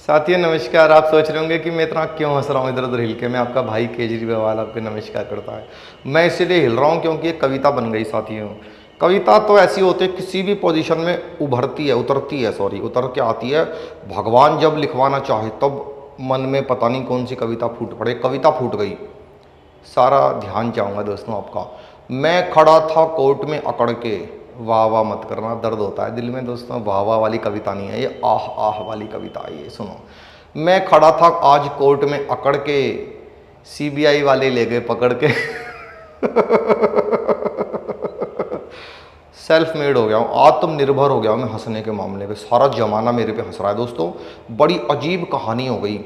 साथियों नमस्कार। आप सोच रहे होंगे कि मैं इतना क्यों हंस रहा हूँ इधर उधर हिल के। मैं आपका भाई केजरीवाल आपको नमस्कार करता है। मैं इसीलिए हिल रहा हूँ क्योंकि एक कविता बन गई साथियों। कविता तो ऐसी होती है, किसी भी पोजीशन में उभरती है, उतरती है, सॉरी उतर के आती है। भगवान जब लिखवाना चाहे तब मन में पता नहीं कौन सी कविता फूट पड़े, कविता फूट गई। सारा ध्यान चाहूँगा दोस्तों आपका। मैं खड़ा था कोर्ट में अकड़ के, वाह वाह मत करना, दर्द होता है दिल में दोस्तों। वाह वाह वाली कविता नहीं है ये, आह आह वाली कविता है ये, सुनो। मैं खड़ा था आज कोर्ट में अकड़ के, सीबीआई वाले ले गए पकड़ के। सेल्फ मेड हो गया हूँ, आत्मनिर्भर हो गया हूँ मैं हंसने के मामले में। सारा जमाना मेरे पे हंस रहा है दोस्तों। बड़ी अजीब कहानी हो गई।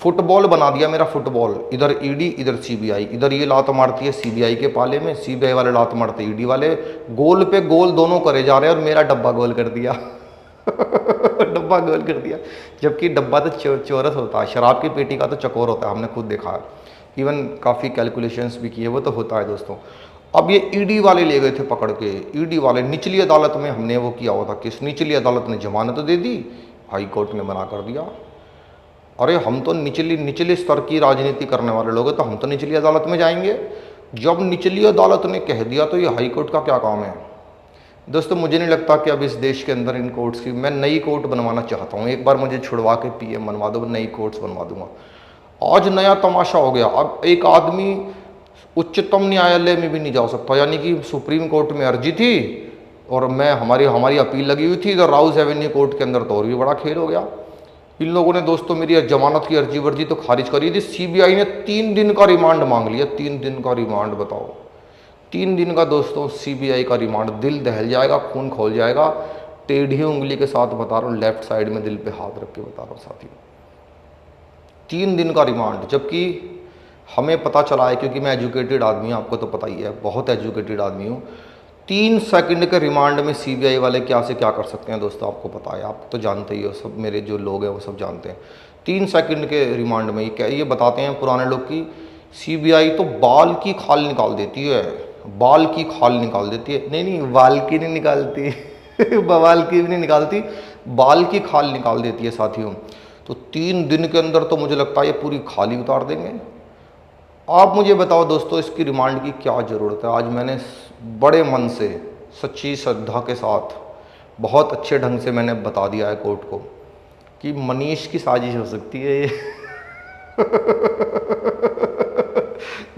फुटबॉल बना दिया मेरा फुटबॉल, इधर ईडी इधर सीबीआई। इधर ये लात मारती है सीबीआई के पाले में, सीबीआई वाले लात मारते ईडी वाले। गोल पे गोल दोनों करे जा रहे हैं और मेरा डब्बा गोल कर दिया। डब्बा गोल कर दिया। जबकि डब्बा तो चौरस होता है, शराब की पेटी का तो चकोर होता है, हमने खुद देखा है। इवन काफ़ी कैलकुलेशंस भी किए, वो तो होता है दोस्तों। अब ये ईडी वाले ले गए थे पकड़ के। ईडी वाले निचली अदालत में हमने वो किया हुआ था किस, निचली अदालत ने जमानत दे दी, हाई कोर्ट ने मना कर दिया। अरे हम तो निचली स्तर की राजनीति करने वाले लोग हैं, तो हम तो निचली अदालत में जाएंगे। जब निचली अदालत ने कह दिया तो ये हाई कोर्ट का क्या काम है दोस्तों। मुझे नहीं लगता कि अब इस देश के अंदर इन कोर्ट्स की, मैं नई कोर्ट बनवाना चाहता हूँ। एक बार मुझे छुड़वा के पीएम बनवा दो, नई कोर्ट्स बनवा दूंगा। आज नया तमाशा हो गया, अब एक आदमी उच्चतम न्यायालय में भी नहीं जा सकता। यानी कि सुप्रीम कोर्ट में अर्जी थी और मैं हमारी हमारी अपील लगी हुई थी, इधर राउस एवेन्यू कोर्ट के अंदर तो और भी बड़ा खेल हो गया। इन लोगों ने दोस्तों मेरी जमानत की अर्जी वर्जी तो खारिज करी थी। सीबीआई ने 3 दिन का रिमांड मांग लिया। 3 दिन का रिमांड, बताओ। 3 दिन का दोस्तों सीबीआई का रिमांड। दिल दहल जाएगा, खून खोल जाएगा। टेढ़ी उंगली के साथ बता रहा हूँ, लेफ्ट साइड में दिल पे हाथ रख के बता रहा हूँ साथियों। 3 दिन का रिमांड, जबकि हमें पता चला है, क्योंकि मैं एजुकेटेड आदमी हूँ, आपको तो पता ही है, बहुत एजुकेटेड आदमी हूँ। 3 सेकंड के रिमांड में सीबीआई वाले क्या से क्या कर सकते हैं दोस्तों, आपको पता है, आप तो जानते ही हो, सब मेरे जो लोग हैं वो सब जानते हैं। 3 सेकंड के रिमांड में ये बताते हैं पुराने लोग की सीबीआई तो बाल की खाल निकाल देती है। बाल की खाल निकाल देती है, नहीं नहीं, बाल की नहीं निकालती। बवाल की भी नहीं निकालती, बाल की खाल निकाल देती है साथियों। तो 3 दिन के अंदर तो मुझे लगता है ये पूरी खाल ही उतार देंगे। आप मुझे बताओ दोस्तों, इसकी रिमांड की क्या ज़रूरत है। आज मैंने बड़े मन से, सच्ची श्रद्धा के साथ, बहुत अच्छे ढंग से मैंने बता दिया है कोर्ट को कि मनीष की साजिश हो सकती है ये।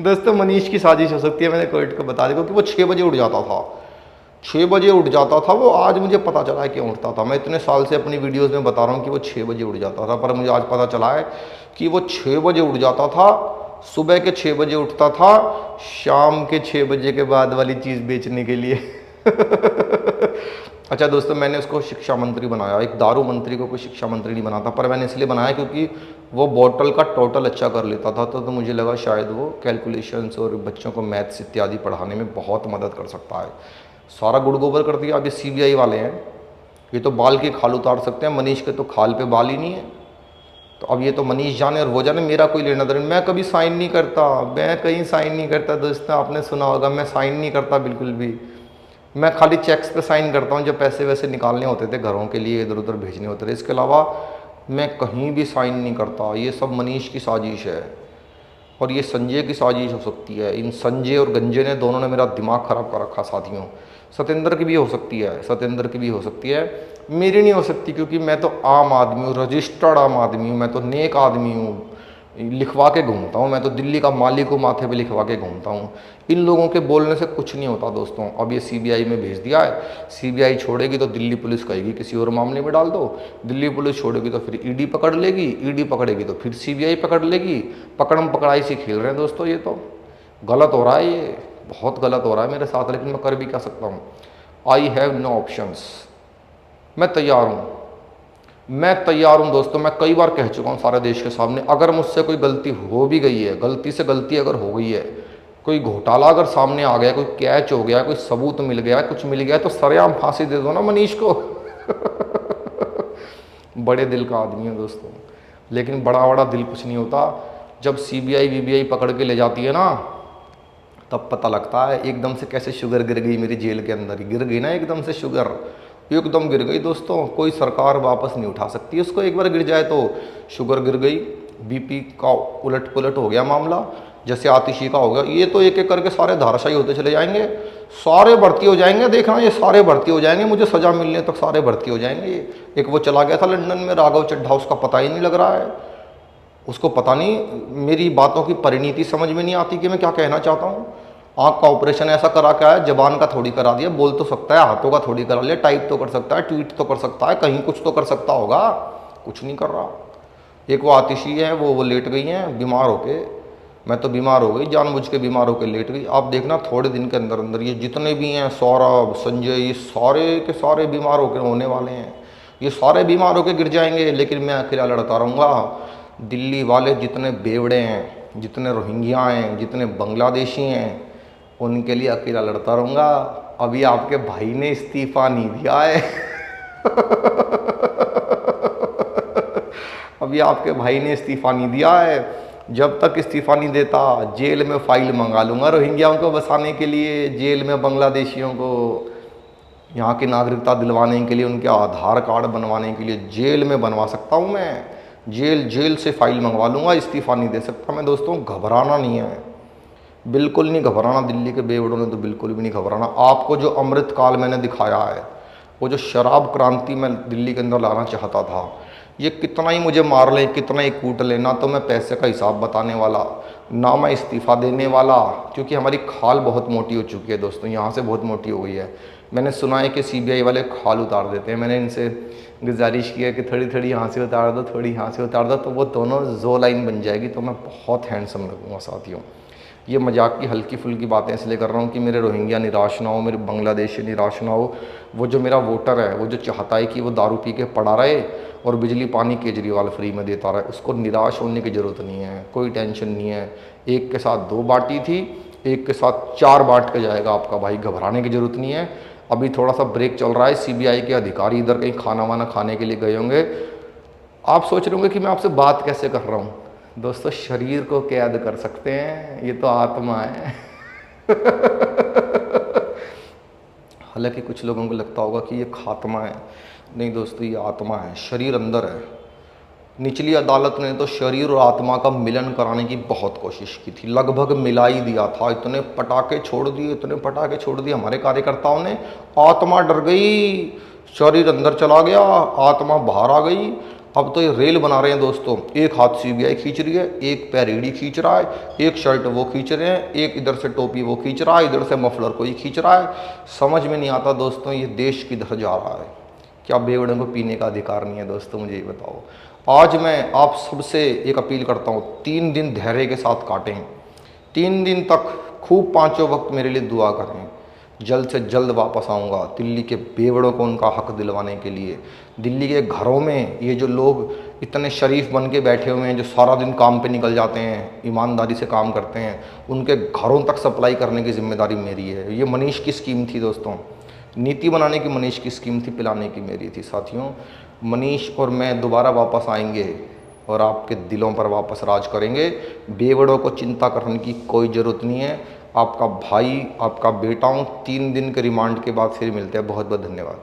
दोस्तों मनीष की साजिश हो सकती है, मैंने कोर्ट को बता दिया। क्योंकि वो 6 बजे उठ जाता था, 6 बजे उठ जाता था वो। आज मुझे पता चला है क्यों उठता था। मैं इतने साल से अपनी वीडियोज़ में बता रहा हूँ कि वो 6 बजे उठ जाता था, पर मुझे आज पता चला है कि वो 6 बजे उठ जाता था। सुबह के 6 बजे उठता था, शाम के 6 बजे के बाद वाली चीज़ बेचने के लिए। अच्छा दोस्तों, मैंने उसको शिक्षा मंत्री बनाया। एक दारू मंत्री को कोई शिक्षा मंत्री नहीं बनाता, पर मैंने इसलिए बनाया क्योंकि वो बॉटल का टोटल अच्छा कर लेता था। तो मुझे लगा शायद वो कैलकुलेशंस और बच्चों को मैथ्स इत्यादि पढ़ाने में बहुत मदद कर सकता है। सारा गुड़ गोबर कर दिया। अब ये सीबीआई वाले हैं, ये तो बाल की खाल उतार सकते हैं, मनीष के तो खाल पे बाल ही नहीं है। तो अब ये तो मनीष जाने और वो जाने, मेरा कोई लेना देना। मैं कभी साइन नहीं करता, मैं कहीं साइन नहीं करता दोस्तों। आपने सुना होगा, मैं साइन नहीं करता बिल्कुल भी। मैं खाली चेक्स पे साइन करता हूँ जब पैसे वैसे निकालने होते थे, घरों के लिए इधर उधर भेजने होते थे। इसके अलावा मैं कहीं भी साइन नहीं करता। ये सब मनीष की साजिश है और ये संजय की साजिश हो सकती है। इन संजय और गंजे ने, दोनों ने मेरा दिमाग ख़राब कर रखा साथियों। सत्येंद्र की भी हो सकती है, सत्येंद्र की भी हो सकती है, मेरी नहीं हो सकती। क्योंकि मैं तो आम आदमी हूँ, रजिस्टर्ड आम आदमी हूँ, मैं तो नेक आदमी हूँ। लिखवा के घूमता हूँ मैं तो, दिल्ली का मालिक को माथे पे लिखवा के घूमता हूँ। इन लोगों के बोलने से कुछ नहीं होता दोस्तों। अब ये सीबीआई में भेज दिया है, सीबीआई छोड़ेगी तो दिल्ली पुलिस कहेगी किसी और मामले में डाल दो, दिल्ली पुलिस छोड़ेगी तो फिर ईडी पकड़ लेगी, ईडी पकड़ेगी तो फिर सीबीआई पकड़ लेगी। पकड़म पकड़ाई से खेल रहे हैं दोस्तों। ये तो गलत हो रहा है, ये बहुत गलत हो रहा है मेरे साथ, लेकिन मैं कर भी क्या सकता हूँ। I have no options. मैं तैयार हूँ, मैं तैयार हूँ दोस्तों। मैं कई बार कह चुका हूँ सारे देश के सामने, अगर मुझसे कोई गलती हो भी गई है, गलती से गलती अगर हो गई है, कोई घोटाला अगर सामने आ गया, कोई कैच हो गया, कोई सबूत मिल गया, कुछ मिल गया, तो सरेआम फांसी दे दो ना मनीष को। बड़े दिल का आदमी है दोस्तों, लेकिन बड़ा बड़ा दिल कुछ नहीं होता। जब सीबीआई वीबीआई पकड़ के ले जाती है ना, तब पता लगता है एकदम से कैसे शुगर गिर गई मेरी जेल के अंदर ही, गिर गई ना एकदम से शुगर। एकदम गिर गई दोस्तों, कोई सरकार वापस नहीं उठा सकती उसको। एक बार गिर जाए तो शुगर गिर गई, बीपी का उलट पुलट हो गया मामला, जैसे आतिशी का हो गया। ये तो एक एक करके सारे धाराशायी होते चले जाएंगे, सारे भर्ती हो जाएंगे। देखना ये सारे भर्ती हो जाएंगे, मुझे सज़ा मिलने तक सारे भर्ती हो जाएंगे। एक वो चला गया था लंदन में, राघव चड्ढा, उसका पता ही नहीं लग रहा है, उसको पता नहीं मेरी बातों की परिणति समझ में नहीं आती कि मैं क्या कहना चाहता हूँ। आँख का ऑपरेशन ऐसा करा क्या है, जबान का थोड़ी करा दिया, बोल तो सकता है, हाथों का थोड़ी करा लिया, टाइप तो कर सकता है, ट्वीट तो कर सकता है, कहीं कुछ तो कर सकता होगा, कुछ नहीं कर रहा। एक वो आतिशी है, वो लेट गई हैं बीमार होके। मैं तो बीमार हो गई, जानबूझ के बीमार होकर लेट गई। आप देखना थोड़े दिन के अंदर अंदर ये जितने भी हैं, सौरभ, संजय, ये सारे के सारे बीमार होकर होने वाले हैं। ये सारे बीमार होकर गिर जाएंगे, लेकिन मैं अकेला लड़ता रहूँगा। दिल्ली वाले जितने बेवड़े हैं, जितने रोहिंग्या हैं, जितने बांग्लादेशी हैं, उनके लिए अकेला लड़ता रहूँगा। अभी आपके भाई ने इस्तीफ़ा नहीं दिया है अभी आपके भाई ने इस्तीफ़ा नहीं दिया है। जब तक इस्तीफ़ा नहीं देता, जेल में फ़ाइल मंगा लूँगा रोहिंग्याओं को बसाने के लिए, जेल में बांग्लादेशियों को यहाँ की नागरिकता दिलवाने के लिए, उनके आधार कार्ड बनवाने के लिए जेल में बनवा सकता हूँ मैं। जेल से फ़ाइल मंगवा लूँगा, इस्तीफ़ा नहीं दे सकता मैं। दोस्तों घबराना नहीं है, बिल्कुल नहीं घबराना। दिल्ली के बेवड़ों ने तो बिल्कुल भी नहीं घबराना। आपको जो अमृत काल मैंने दिखाया है, वो जो शराब क्रांति मैं दिल्ली के अंदर लाना चाहता था, ये कितना ही मुझे मार ले, कितना ही कूट ले, ना तो मैं पैसे का हिसाब बताने वाला, ना मैं इस्तीफ़ा देने वाला, क्योंकि हमारी खाल बहुत मोटी हो चुकी है दोस्तों, यहाँ से बहुत मोटी हो गई है। मैंने सुना है कि सीबीआई वाले खाल उतार देते हैं। मैंने इनसे गुजारिश की है कि थोड़ी थोड़ी यहाँ से उतार दो, थोड़ी यहाँ से उतार दो, तो वो दोनों जो लाइन बन जाएगी, तो मैं बहुत हैंडसम लगूँगा साथियों। ये मजाक की हल्की फुल्की बातें इसलिए कर रहा हूँ कि मेरे रोहिंग्या निराश ना हो, मेरे बांग्लादेशी निराश ना हो। वो जो मेरा वोटर है, वो जो चाहता है कि वो दारू पी के पड़ा रहे और बिजली पानी केजरीवाल फ्री में देता रहे, उसको निराश होने की ज़रूरत नहीं है, कोई टेंशन नहीं है। एक के साथ 2 बाँटी थी, एक के साथ 4 बाँट के जाएगा आपका भाई, घबराने की ज़रूरत नहीं है। अभी थोड़ा सा ब्रेक चल रहा है, सीबीआई के अधिकारी इधर कहीं खाना वाना खाने के लिए गए होंगे। आप सोच रहे होंगे कि मैं आपसे बात कैसे कर रहा हूँ। दोस्तों शरीर को कैद कर सकते हैं, ये तो आत्मा है हालांकि कुछ लोगों को लगता होगा कि ये खात्मा है, नहीं दोस्तों, ये आत्मा है, शरीर अंदर है। निचली अदालत ने तो शरीर और आत्मा का मिलन कराने की बहुत कोशिश की थी, लगभग मिला ही दिया था। इतने पटाखे छोड़ दिए, इतने पटाखे छोड़ दिए हमारे कार्यकर्ताओं ने। आत्मा डर गई, शरीर अंदर चला गया, आत्मा बाहर आ गई। अब तो ये रेल बना रहे हैं दोस्तों, एक हाथ सीबीआई खींच रही है, एक पैर ईडी खींच रहा है, एक शर्ट वो खींच रहे हैं, एक इधर से टोपी वो खींच रहा है, इधर से मफलर कोई खींच रहा है। समझ में नहीं आता दोस्तों ये देश किधर जा रहा है। क्या बेवड़ों को पीने का अधिकार नहीं है दोस्तों, मुझे ये बताओ। आज मैं आप सबसे एक अपील करता हूँ, 3 दिन धैर्य के साथ काटें, 3 दिन तक खूब 5 वक्त मेरे लिए दुआ करें। जल्द से जल्द वापस आऊँगा दिल्ली के बेवड़ों को उनका हक दिलवाने के लिए। दिल्ली के घरों में ये जो लोग इतने शरीफ बन के बैठे हुए हैं, जो सारा दिन काम पे निकल जाते हैं, ईमानदारी से काम करते हैं, उनके घरों तक सप्लाई करने की जिम्मेदारी मेरी है। ये मनीष की स्कीम थी दोस्तों, नीति बनाने की मनीष की स्कीम थी, पिलाने की मेरी थी साथियों। मनीष और मैं दोबारा वापस आएंगे और आपके दिलों पर वापस राज करेंगे। बेवड़ों को चिंता करने की कोई ज़रूरत नहीं है। आपका भाई, आपका बेटा हूँ। 3 दिन के रिमांड के बाद फिर मिलते हैं। बहुत बहुत धन्यवाद।